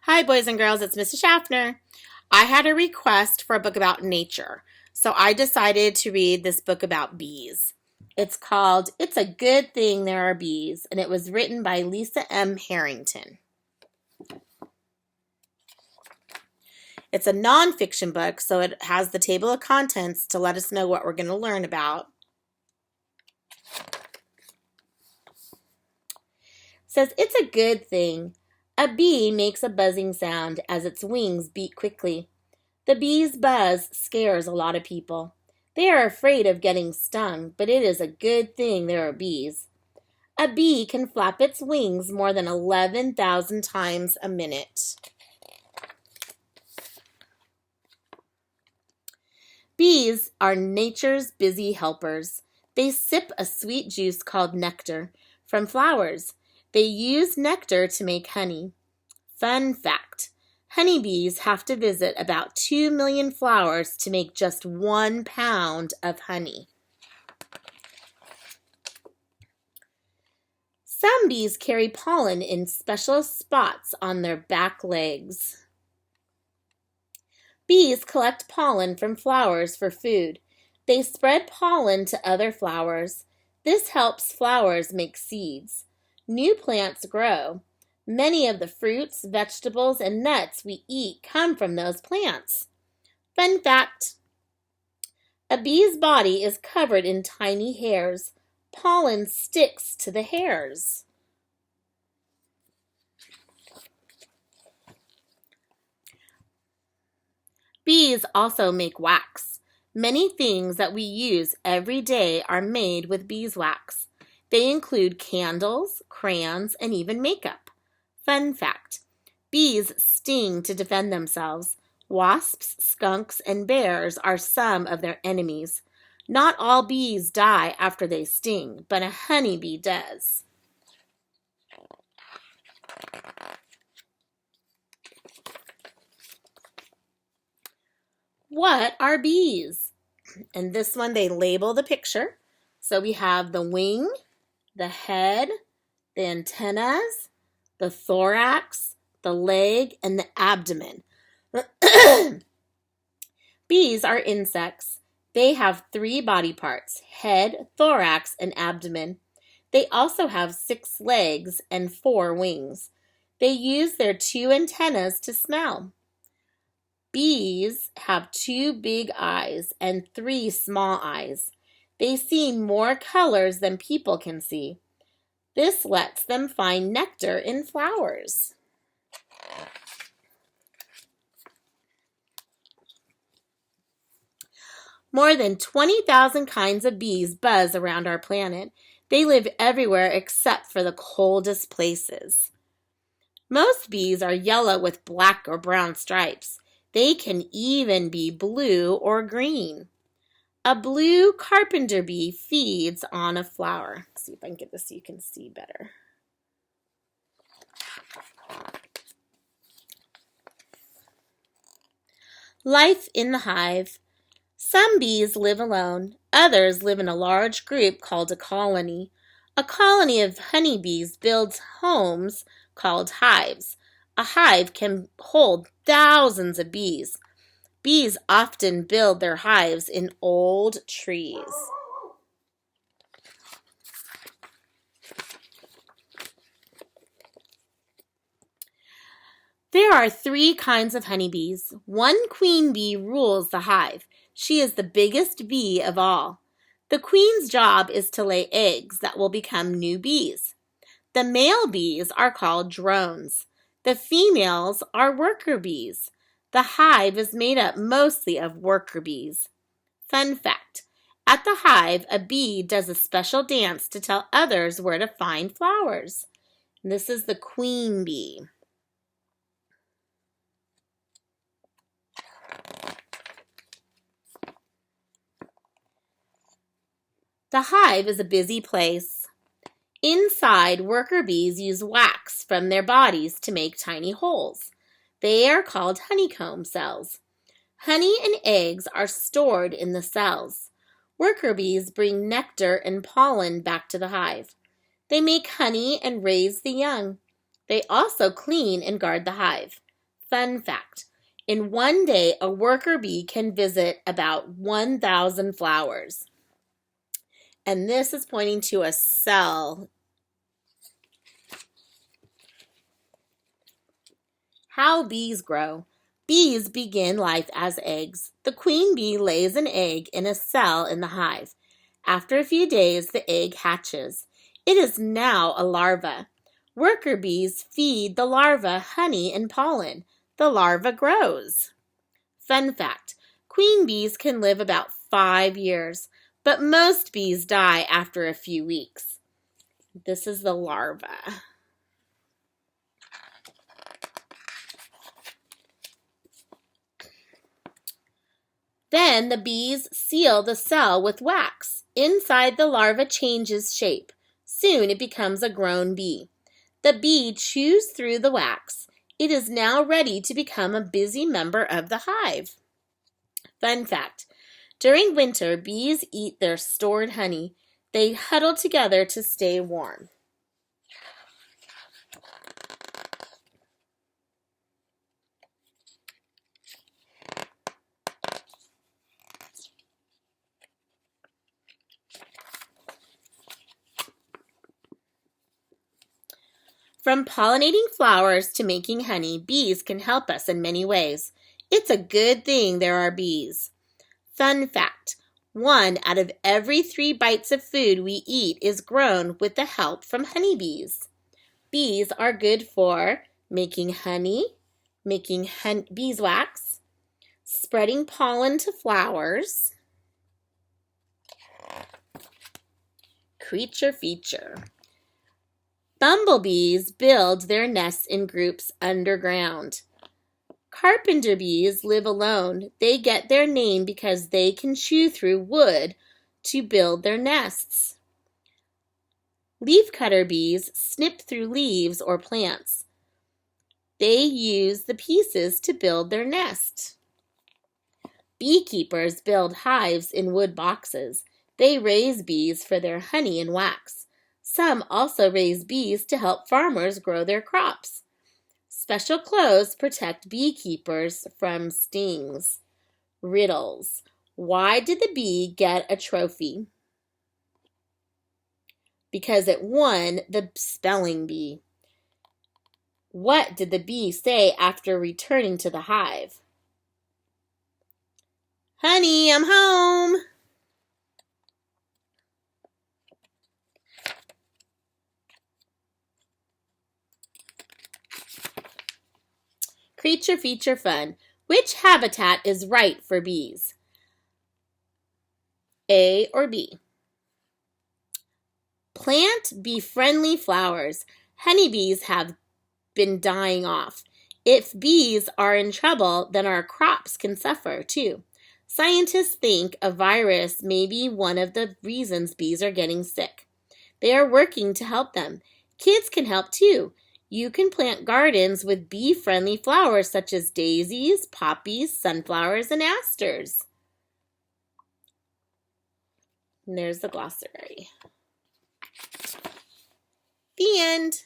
Hi, boys and girls, it's Mrs. Schaffner. I had a request for a book about nature, so I decided to read this book about bees. It's called It's a Good Thing There Are Bees, and it was written by Lisa M. Harrington. It's a nonfiction book, so it has the table of contents to let us know what we're going to learn about. It says, it's a good thing. A bee makes a buzzing sound as its wings beat quickly. The bee's buzz scares a lot of people. They are afraid of getting stung, but it is a good thing there are bees. A bee can flap its wings more than 11,000 times a minute. Bees are nature's busy helpers. They sip a sweet juice called nectar from flowers. They use nectar to make honey. Fun fact, honeybees have to visit about 2 million flowers to make just 1 pound of honey. Some bees carry pollen in special spots on their back legs. Bees collect pollen from flowers for food. They spread pollen to other flowers. This helps flowers make seeds. New plants grow. Many of the fruits, vegetables, and nuts we eat come from those plants. Fun fact, a bee's body is covered in tiny hairs. Pollen sticks to the hairs. Bees also make wax. Many things that we use every day are made with beeswax. They include candles, crayons, and even makeup. Fun fact, bees sting to defend themselves. Wasps, skunks, and bears are some of their enemies. Not all bees die after they sting, but a honeybee does. What are bees? And this one, they label the picture. So we have the wing, the head, the antennas, the thorax, the leg, and the abdomen. Bees are insects. They have 3 body parts, head, thorax, and abdomen. They also have 6 legs and 4 wings. They use their 2 antennas to smell. Bees have 2 big eyes and 3 small eyes. They see more colors than people can see. This lets them find nectar in flowers. More than 20,000 kinds of bees buzz around our planet. They live everywhere except for the coldest places. Most bees are yellow with black or brown stripes. They can even be blue or green. A blue carpenter bee feeds on a flower. Let's see if I can get this so you can see better. Life in the hive. Some bees live alone. Others live in a large group called a colony. A colony of honeybees builds homes called hives. A hive can hold thousands of bees. Bees often build their hives in old trees. There are 3 kinds of honeybees. One queen bee rules the hive. She is the biggest bee of all. The queen's job is to lay eggs that will become new bees. The male bees are called drones. The females are worker bees. The hive is made up mostly of worker bees. Fun fact, at the hive, a bee does a special dance to tell others where to find flowers. This is the queen bee. The hive is a busy place. Inside, worker bees use wax from their bodies to make tiny holes. They are called honeycomb cells. Honey and eggs are stored in the cells. Worker bees bring nectar and pollen back to the hive. They make honey and raise the young. They also clean and guard the hive. Fun fact. In one day, a worker bee can visit about 1,000 flowers. And this is pointing to a cell. How bees grow. Bees begin life as eggs. The queen bee lays an egg in a cell in the hive. After a few days, the egg hatches. It is now a larva. Worker bees feed the larva honey and pollen. The larva grows. Fun fact, queen bees can live about 5 years, but most bees die after a few weeks. This is the larva. Then the bees seal the cell with wax. Inside, the larva changes shape. Soon it becomes a grown bee. The bee chews through the wax. It is now ready to become a busy member of the hive. Fun fact, during winter, bees eat their stored honey. They huddle together to stay warm. From pollinating flowers to making honey, bees can help us in many ways. It's a good thing there are bees. Fun fact, 1 out of every 3 bites of food we eat is grown with the help from honeybees. Bees are good for making honey, making beeswax, spreading pollen to flowers. Creature feature. Bumblebees build their nests in groups underground. Carpenter bees live alone. They get their name because they can chew through wood to build their nests. Leafcutter bees snip through leaves or plants. They use the pieces to build their nest. Beekeepers build hives in wood boxes. They raise bees for their honey and wax. Some also raise bees to help farmers grow their crops. Special clothes protect beekeepers from stings. Riddles. Why did the bee get a trophy? Because it won the spelling bee. What did the bee say after returning to the hive? Honey, I'm home. Creature feature fun. Which habitat is right for bees? A or B? Plant bee-friendly flowers. Honeybees have been dying off. If bees are in trouble, then our crops can suffer too. Scientists think a virus may be one of the reasons bees are getting sick. They are working to help them. Kids can help too. You can plant gardens with bee-friendly flowers such as daisies, poppies, sunflowers, and asters. And there's the glossary. The end.